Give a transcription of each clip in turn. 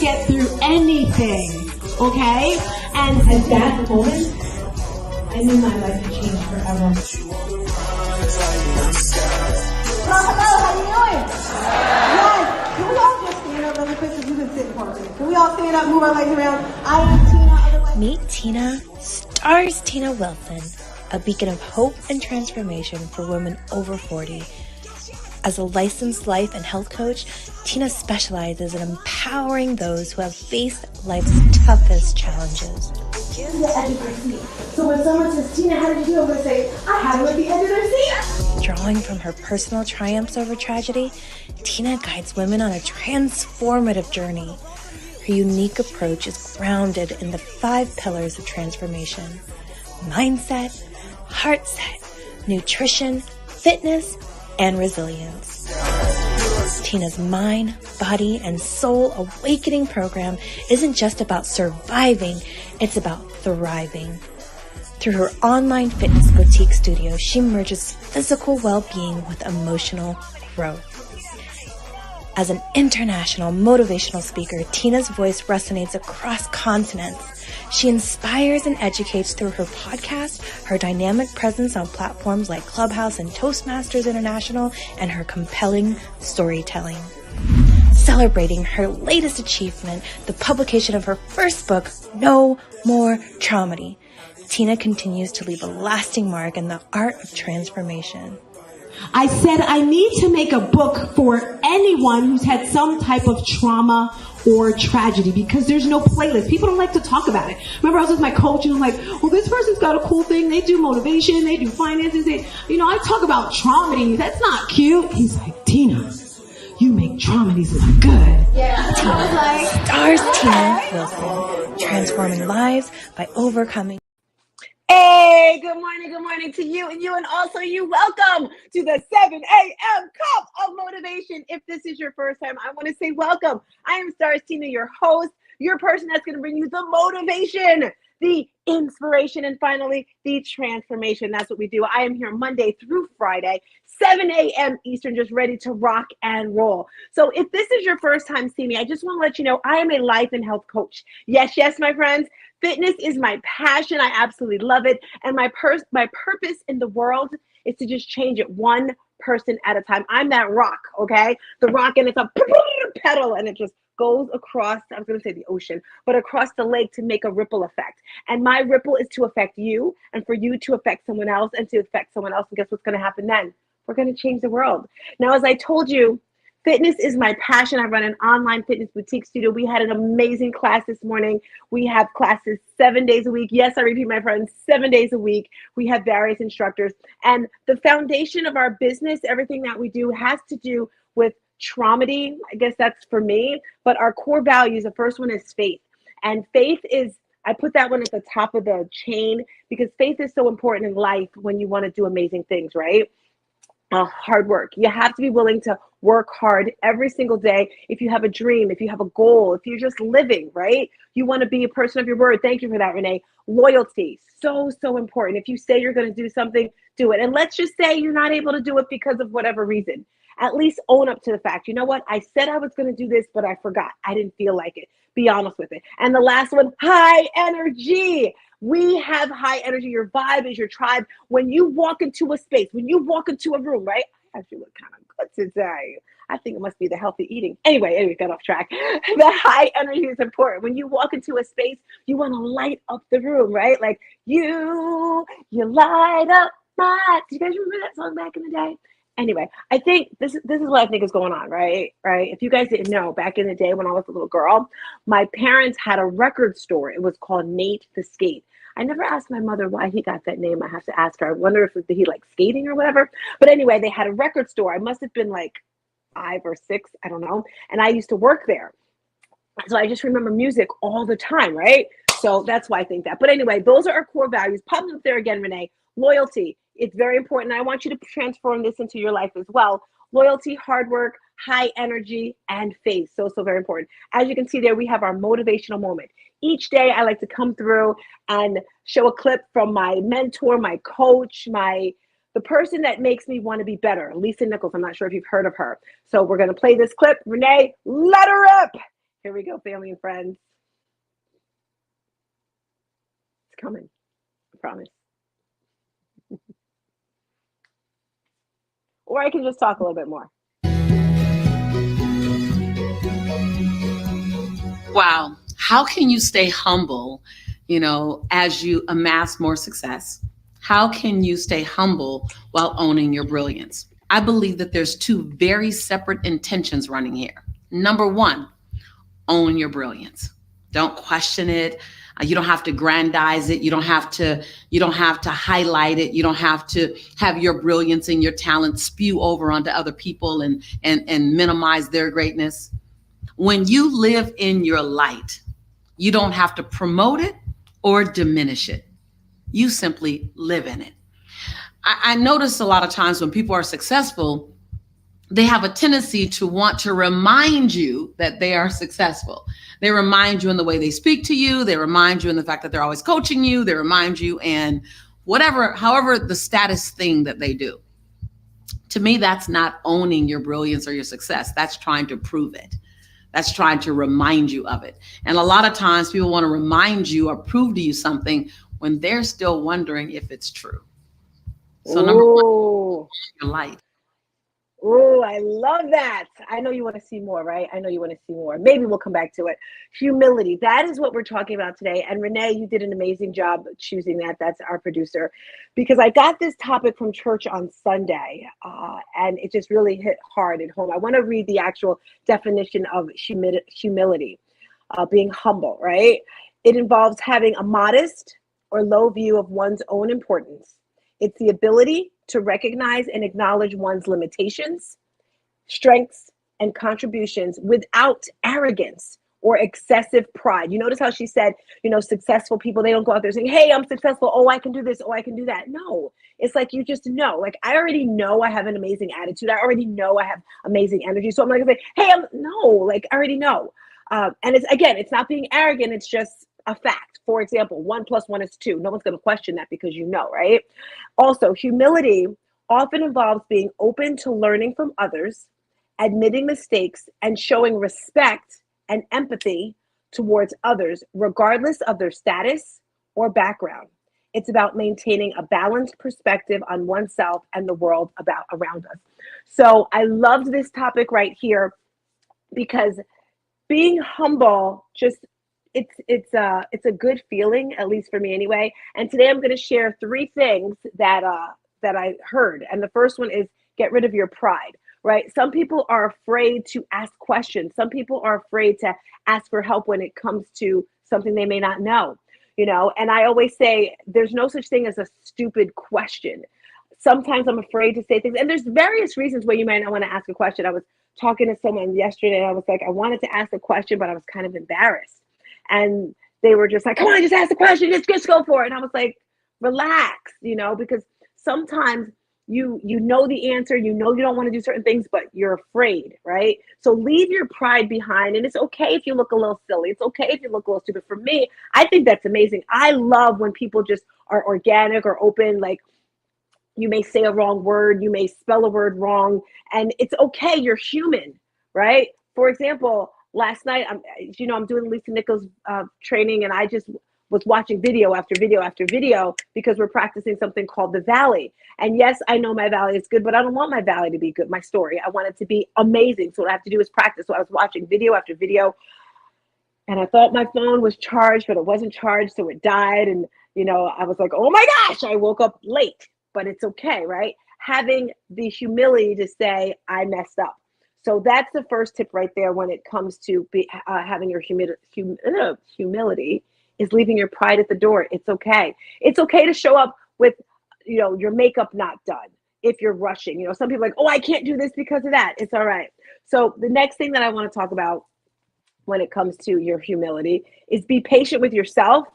get through anything, okay? And that moment, I knew my life would change forever. Hello, how you doing? Yes. Can we all just stand up really quick because we've been sitting for a minute? Can we all stand up, move our legs around? I am Tina, otherwise... Meet Tina, Starztina Wilson, a beacon of hope and transformation for women over 40. As a licensed life and health coach, Tina specializes in empowering those who have faced life's toughest challenges. The edge of their seat. So when someone says, Tina, how did you do? I'm going to say, I had it at the edge of their seat. Drawing from her personal triumphs over tragedy, Tina guides women on a transformative journey. Her unique approach is grounded in the 5 pillars of transformation: mindset, heart set, nutrition, fitness, and resilience. Tina's mind, body, and soul awakening program isn't just about surviving, it's about thriving. Through her online fitness boutique studio, she merges physical well-being with emotional growth. As an international motivational speaker, Tina's voice resonates across continents. She inspires and educates through her podcast, her dynamic presence on platforms like Clubhouse and Toastmasters International, and her compelling storytelling. Celebrating her latest achievement, the publication of her first book, No More Traumedy, Tina continues to leave a lasting mark in the art of transformation. I said I need to make a book for anyone who's had some type of trauma or tragedy, because there's no playlist. People don't like to talk about it. Remember, I was with my coach and I'm like, well, this person's got a cool thing. They do motivation. They do finances. I talk about traumedy. That's not cute. He's like, Tina, you make traumedies look good. Yeah. Starztina Wilson, transforming lives by overcoming. Hey, good morning to you and also you. Welcome to the 7 a.m. Cup of Motivation. If this is your first time, I want to say welcome. I am Starztina, your host, your person that's going to bring you the motivation, the inspiration, and finally, the transformation. That's what we do. I am here Monday through Friday, 7 a.m. Eastern, just ready to rock and roll. So if this is your first time seeing me, I just want to let you know I am a life and health coach. Yes, my friends. Fitness is my passion. I absolutely love it. And my purpose in the world is to just change it one person at a time. I'm that rock, okay? The rock, and it's a pedal, and it just goes across, I was going to say the ocean, but across the lake to make a ripple effect. And my ripple is to affect you, and for you to affect someone else, and to affect someone else. And guess what's going to happen then? We're going to change the world. Now, as I told you, fitness is my passion. I run an online fitness boutique studio. We had an amazing class this morning. We have classes 7 days a week. Yes, I repeat, my friends, 7 days a week. We have various instructors. And the foundation of our business, everything that we do, has to do with traumedy. I guess that's for me. But our core values, the first one is faith. And faith is, I put that one at the top of the chain because faith is so important in life when you want to do amazing things, right? Hard work. You have to be willing to work hard every single day. If you have a dream, if you have a goal, if you're just living, right? You want to be a person of your word. Thank you for that, Renee. Loyalty, so important. If you say you're going to do something, do it. And let's just say you're not able to do it because of whatever reason. At least own up to the fact. You know what? I said I was going to do this, but I forgot. I didn't feel like it. Be honest with it. And the last one, high energy. We have high energy. Your vibe is your tribe. When you walk into a space, when you walk into a room, right? I actually look kind of good today. I think it must be the healthy eating. Anyway, got off track. The high energy is important. When you walk into a space, you want to light up the room, right? Like you light up my. Do you guys remember that song back in the day? Anyway, I think this is what I think is going on, right? If you guys didn't know, back in the day when I was a little girl, my parents had a record store. It was called Nate the Skate. I never asked my mother why he got that name. I have to ask her. I wonder if he liked skating or whatever. But anyway, they had a record store. I must have been like 5 or 6, I don't know. And I used to work there. So I just remember music all the time, right? So that's why I think that. But anyway, those are our core values. Pop them up there again, Renee. Loyalty. It's very important. I want you to transform this into your life as well. Loyalty, hard work, high energy, and faith. So very important. As you can see there, we have our motivational moment. Each day, I like to come through and show a clip from my mentor, my coach, the person that makes me want to be better, Lisa Nichols. I'm not sure if you've heard of her. So we're going to play this clip. Renee, let her rip. Here we go, family and friends. It's coming. I promise. Or I can just talk a little bit more. Wow. How can you stay humble, as you amass more success? How can you stay humble while owning your brilliance? I believe that there's two very separate intentions running here. Number one, own your brilliance. Don't question it. You don't have to grandize it. You don't have to highlight it. You don't have to have your brilliance and your talent spew over onto other people and minimize their greatness. When you live in your light, you don't have to promote it or diminish it. You simply live in it. I notice a lot of times when people are successful, they have a tendency to want to remind you that they are successful. They remind you in the way they speak to you. They remind you in the fact that they're always coaching you. They remind you in however the status thing that they do. To me, that's not owning your brilliance or your success. That's trying to prove it. That's trying to remind you of it. And a lot of times people want to remind you or prove to you something when they're still wondering if it's true. So number one, your light. Oh, I love that. I know you want to see more, right? I know you want to see more. Maybe we'll come back to it. Humility. That is what we're talking about today. And Renee, you did an amazing job choosing that. That's our producer. Because I got this topic from church on Sunday, and it just really hit hard at home. I want to read the actual definition of humility, being humble, right? It involves having a modest or low view of one's own importance. It's the ability to recognize and acknowledge one's limitations, strengths, and contributions without arrogance or excessive pride. You notice how she said, successful people, they don't go out there saying, hey, I'm successful. Oh, I can do this. Oh, I can do that. No, it's like you just know. Like, I already know I have an amazing attitude. I already know I have amazing energy. So I'm not going to say, hey, I already know. And it's not being arrogant. It's just a fact. For example, 1 + 1 is 2. No one's going to question that because right? Also, humility often involves being open to learning from others, admitting mistakes, and showing respect and empathy towards others, regardless of their status or background. It's about maintaining a balanced perspective on oneself and the world around us. So I loved this topic right here because being humble it's a good feeling, at least for me anyway. And today I'm going to share 3 things that I heard. And the first one is get rid of your pride, right? Some people are afraid to ask questions. Some people are afraid to ask for help when it comes to something they may not know, and I always say there's no such thing as a stupid question. Sometimes I'm afraid to say things, and there's various reasons why you might not want to ask a question. I was talking to someone yesterday, and I was like, I wanted to ask a question, but I was kind of embarrassed. And they were just like, come on, just ask the question, just go for it. And I was like, relax, because sometimes you know the answer, you don't want to do certain things, but you're afraid, right? So leave your pride behind. And it's okay if you look a little silly. It's okay if you look a little stupid. For me, I think that's amazing. I love when people just are organic or open. Like, you may say a wrong word, you may spell a word wrong, and it's okay. You're human, right? For example, last night, I'm doing Lisa Nichols training, and I just was watching video after video after video because we're practicing something called the Valley. And yes, I know my Valley is good, but I don't want my Valley to be good, my story. I want it to be amazing. So what I have to do is practice. So I was watching video after video, and I thought my phone was charged, but it wasn't charged, so it died. And, I was like, oh my gosh, I woke up late, but it's okay, right? Having the humility to say, I messed up. So that's the first tip right there when it comes to having your humility is leaving your pride at the door. It's okay. It's okay to show up with, your makeup not done if you're rushing. Some people are like, oh, I can't do this because of that. It's all right. So the next thing that I want to talk about when it comes to your humility is be patient with yourself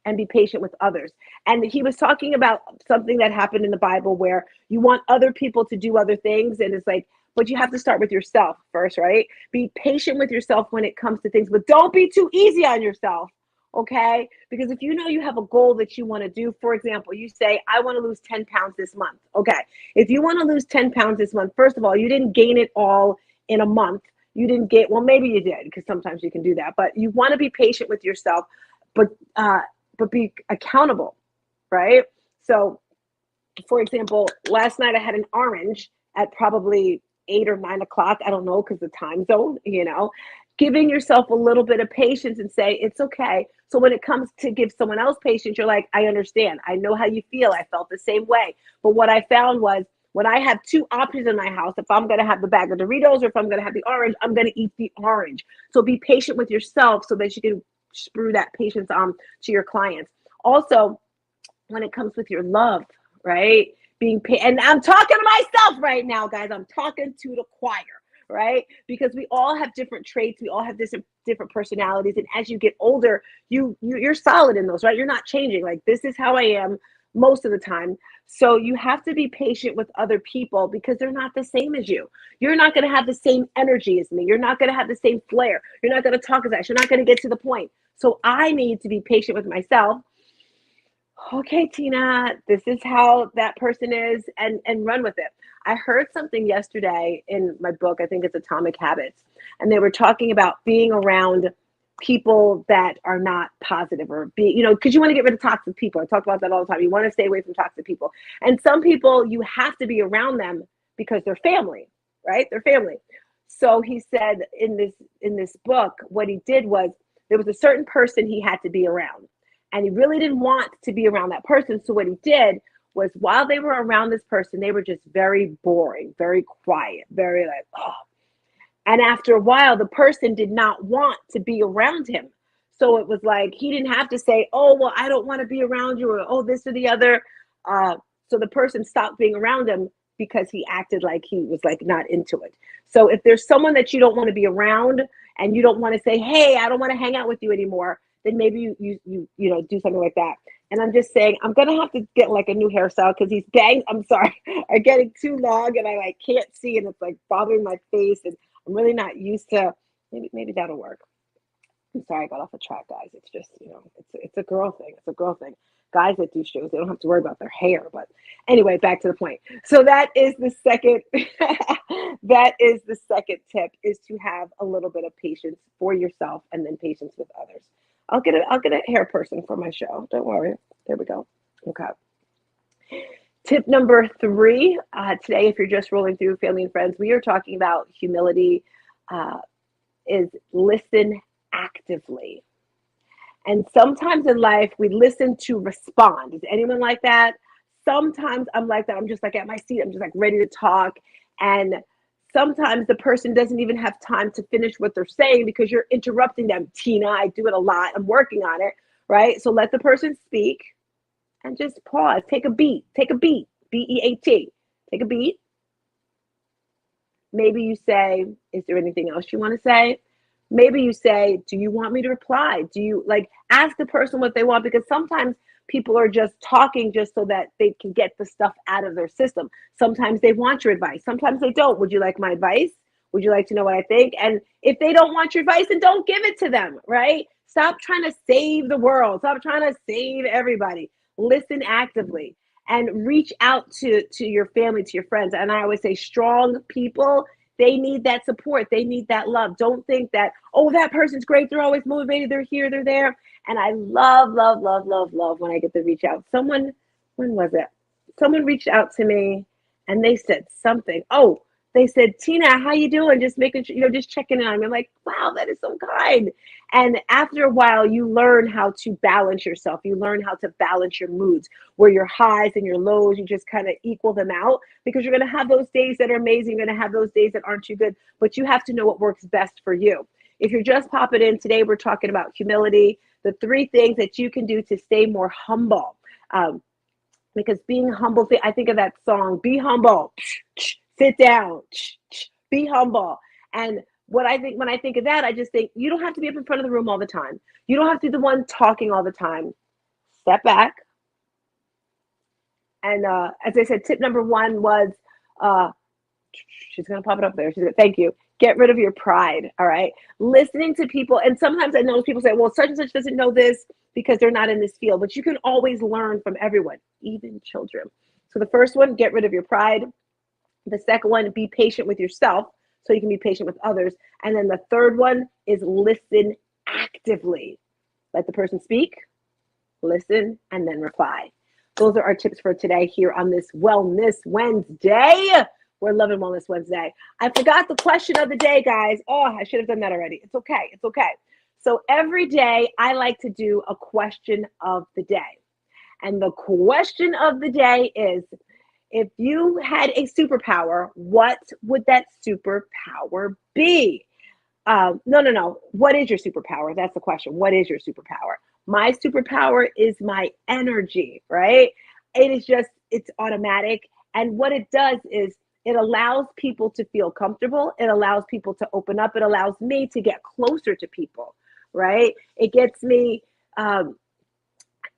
and be patient with others. And he was talking about something that happened in the Bible where you want other people to do other things. And it's like, but you have to start with yourself first, right? Be patient with yourself when it comes to things, but don't be too easy on yourself, okay? Because if you have a goal that you want to do, for example, you say, I want to lose 10 pounds this month. Okay, if you want to lose 10 pounds this month, first of all, you didn't gain it all in a month. you didn't get, well, maybe you did, because sometimes you can do that, but you want to be patient with yourself, but be accountable, right? So, for example, last night I had an orange at probably 8 or 9 o'clock. I don't know, because the time zone, giving yourself a little bit of patience and say, it's okay. So when it comes to give someone else patience, you're like, I understand. I know how you feel. I felt the same way. But what I found was, when I have two options in my house, if I'm going to have the bag of Doritos or if I'm going to have the orange, I'm going to eat the orange. So be patient with yourself so that you can sprue that patience on to your clients. Also, when it comes with your love, right? And I'm talking to myself right now, guys. I'm talking to the choir, right? Because we all have different traits. We all have different personalities. And as you get older, you're solid in those, right? You're not changing. Like, this is how I am most of the time. So you have to be patient with other people because they're not the same as you. You're not going to have the same energy as me. You're not going to have the same flair. You're not going to talk as fast. You're not going to get to the point. So I need to be patient with myself. Okay, Tina, this is how that person is, and run with it. I heard something yesterday in my book, I think it's Atomic Habits, and they were talking about being around people that are not positive, or because you want to get rid of toxic people. I talk about that all the time. You want to stay away from toxic people. And some people, you have to be around them because they're family, right? They're family. So he said in this book, what he did was, there was a certain person he had to be around. And he really didn't want to be around that person. So what he did was, while they were around this person, they were just very boring, very quiet, very like, oh. And after a while, the person did not want to be around him. So it was like, he didn't have to say, oh, well, I don't want to be around you, or, oh, this or the other. So the person stopped being around him because he acted like he was like not into it. So if there's someone that you don't want to be around, and you don't want to say, hey, I don't want to hang out with you anymore, then maybe you do something like that. And I'm just saying, I'm gonna have to get like a new hairstyle, because these bangs, I'm sorry, are getting too long, and I like can't see, and it's like bothering my face, and I'm really not used to. Maybe that'll work. I'm sorry, I got off the track, guys. It's just, it's a girl thing. It's a girl thing. Guys that do shows, they don't have to worry about their hair. But anyway, back to the point. So that is the second. That is the second tip, is to have a little bit of patience for yourself, and then patience with others. I'll get a hair person for my show. Don't worry. There we go. Okay. Tip number 3. Today, if you're just rolling through, family and friends, we are talking about humility. Is listen actively. And sometimes in life, we listen to respond. Is anyone like that? Sometimes I'm like that. I'm just like at my seat. I'm just like ready to talk. And sometimes the person doesn't even have time to finish what they're saying because you're interrupting them. Tina, I do it a lot. I'm working on it, right? So let the person speak and just pause. Take a beat. Take a beat. B-E-A-T. Take a beat. Maybe you say, is there anything else you want to say? Maybe you say, do you want me to reply? Do you ask the person what they want? Because sometimes people are just talking just so that they can get the stuff out of their system. Sometimes they want your advice. Sometimes they don't. Would you like my advice? Would you like to know what I think? And if they don't want your advice, then don't give it to them, right? Stop trying to save the world. Stop trying to save everybody. Listen actively and reach out to your family, to your friends. And I always say, strong people, they need that support. They need that love. Don't think that, oh, that person's great. They're always motivated. They're here. They're there. And I love, love, love, love, love when I get to reach out. When was it? Someone reached out to me and they said something. Oh, they said, Tina, how you doing? Just making sure, just checking in on me. I'm like, wow, that is so kind. And after a while, you learn how to balance yourself. You learn how to balance your moods, where your highs and your lows, you just kind of equal them out, because you're going to have those days that are amazing. You're going to have those days that aren't too good, but you have to know what works best for you. If you're just popping in today, we're talking about humility, the 3 things that you can do to stay more humble. Because being humble, I think of that song, Be Humble, sit down, be humble. And what I think, when I think of that, I just think you don't have to be up in front of the room all the time. You don't have to be the one talking all the time. Step back. And as I said, tip number 1 was, she's going to pop it up there. She's going to, thank you. Get rid of your pride. All right. Listening to people. And sometimes I know people say, well, such and such doesn't know this because they're not in this field, but you can always learn from everyone, even children. So the first one, get rid of your pride. The second one, be patient with yourself. so you can be patient with others. And then the third one is listen actively. Let the person speak, listen, and then reply. Those are our tips for today here on this Wellness Wednesday. We're loving Wellness Wednesday. I forgot the question of the day, guys. Oh, I should have done that already. It's okay. It's okay. So every day I like to do a question of the day. And the question of the day is, if you had a superpower, what would that superpower be? No. What is your superpower? That's the question. What is your superpower? My superpower is my energy, right? It's automatic. And what it does is it allows people to feel comfortable. It allows people to open up. It allows me to get closer to people, right? It gives me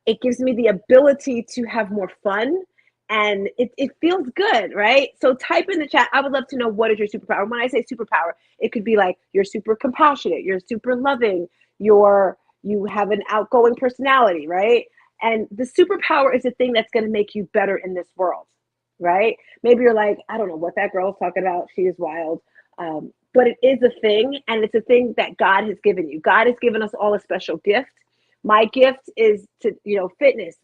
the ability to have more fun. And it feels good, right? So type in the chat. I would love to know, what is your superpower? When I say superpower, it could be like you're super compassionate, you're super loving, you have an outgoing personality, right? And the superpower is the thing that's going to make you better in this world, right? Maybe you're like, I don't know what that girl's talking about. She is wild. But it is a thing, and it's a thing that God has given you. God has given us all a special gift. My gift is to, fitness,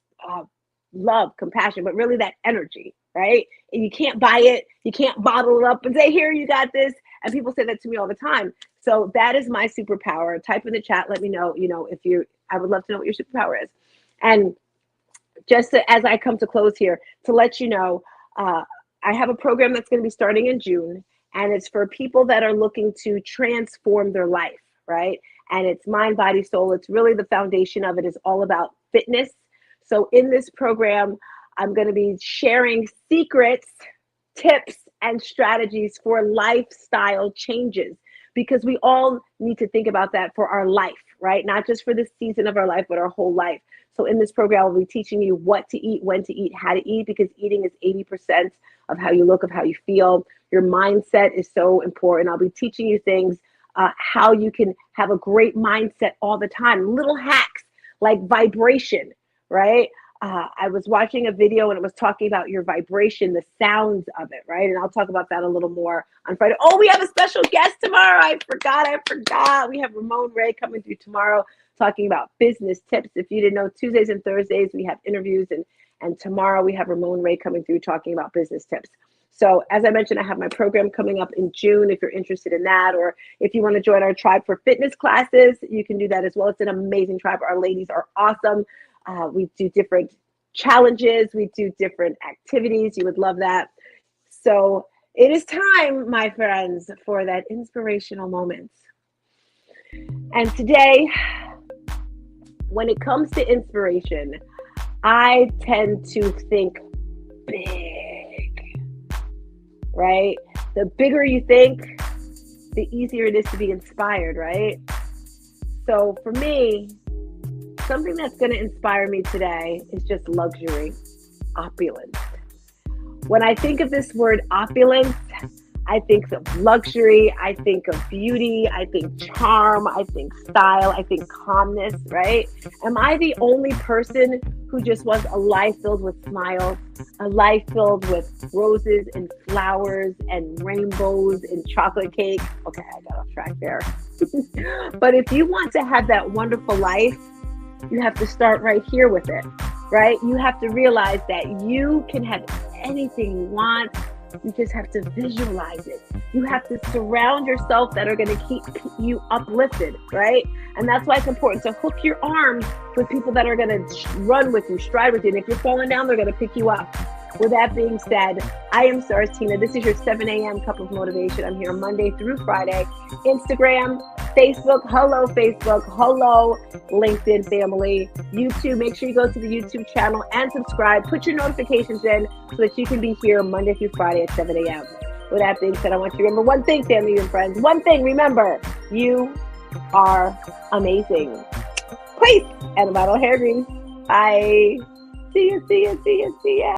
love, compassion, but really that energy, right? And you can't buy it. You can't bottle it up and say, here, you got this. And people say that to me all the time. So that is my superpower. Type in the chat. Let me know, I would love to know what your superpower is. And just as I come to close here, to let you know, I have a program that's going to be starting in June, and it's for people that are looking to transform their life, right? And it's mind, body, soul. It's really the foundation of it is all about fitness. So in this program, I'm going to be sharing secrets, tips, and strategies for lifestyle changes, because we all need to think about that for our life, right? Not just for this season of our life, but our whole life. So in this program, I'll be teaching you what to eat, when to eat, how to eat, because eating is 80% of how you look, of how you feel. Your mindset is so important. I'll be teaching you things, how you can have a great mindset all the time. Little hacks like vibration, right? I was watching a video and it was talking about your vibration, the sounds of it, right? And I'll talk about that a little more on Friday. Oh, we have a special guest tomorrow. I forgot. We have Ramon Ray coming through tomorrow talking about business tips. If you didn't know, Tuesdays and Thursdays, we have interviews, and tomorrow we have Ramon Ray coming through talking about business tips. So as I mentioned, I have my program coming up in June. If you're interested in that, or if you want to join our tribe for fitness classes, you can do that as well. It's an amazing tribe. Our ladies are awesome. We do different challenges. We do different activities. You would love that. So it is time, my friends, for that inspirational moment. And today, when it comes to inspiration, I tend to think big, right? The bigger you think, the easier it is to be inspired, right? So for me, something that's going to inspire me today is just luxury, opulence. When I think of this word opulence, I think of luxury, I think of beauty, I think charm, I think style, I think calmness, right? Am I the only person who just wants a life filled with smiles, a life filled with roses and flowers and rainbows and chocolate cake? Okay, I got off track there. But if you want to have that wonderful life, you have to start right here with it, right? You have to realize that you can have anything you want. You just have to visualize it. You have to surround yourself that are going to keep you uplifted, right? And that's why it's important to hook your arms with people that are going to run with you, stride with you. And if you're falling down, they're going to pick you up. With that being said, I am Starztina. This is your 7 a.m. cup of motivation. I'm here Monday through Friday. Instagram, Facebook, hello LinkedIn family, YouTube. Make sure you go to the YouTube channel and subscribe. Put your notifications in so that you can be here Monday through Friday at 7 a.m. With that being said, I want you to remember one thing, family and friends. One thing, remember, you are amazing. Peace and a bottle of hair grease. Bye. See ya.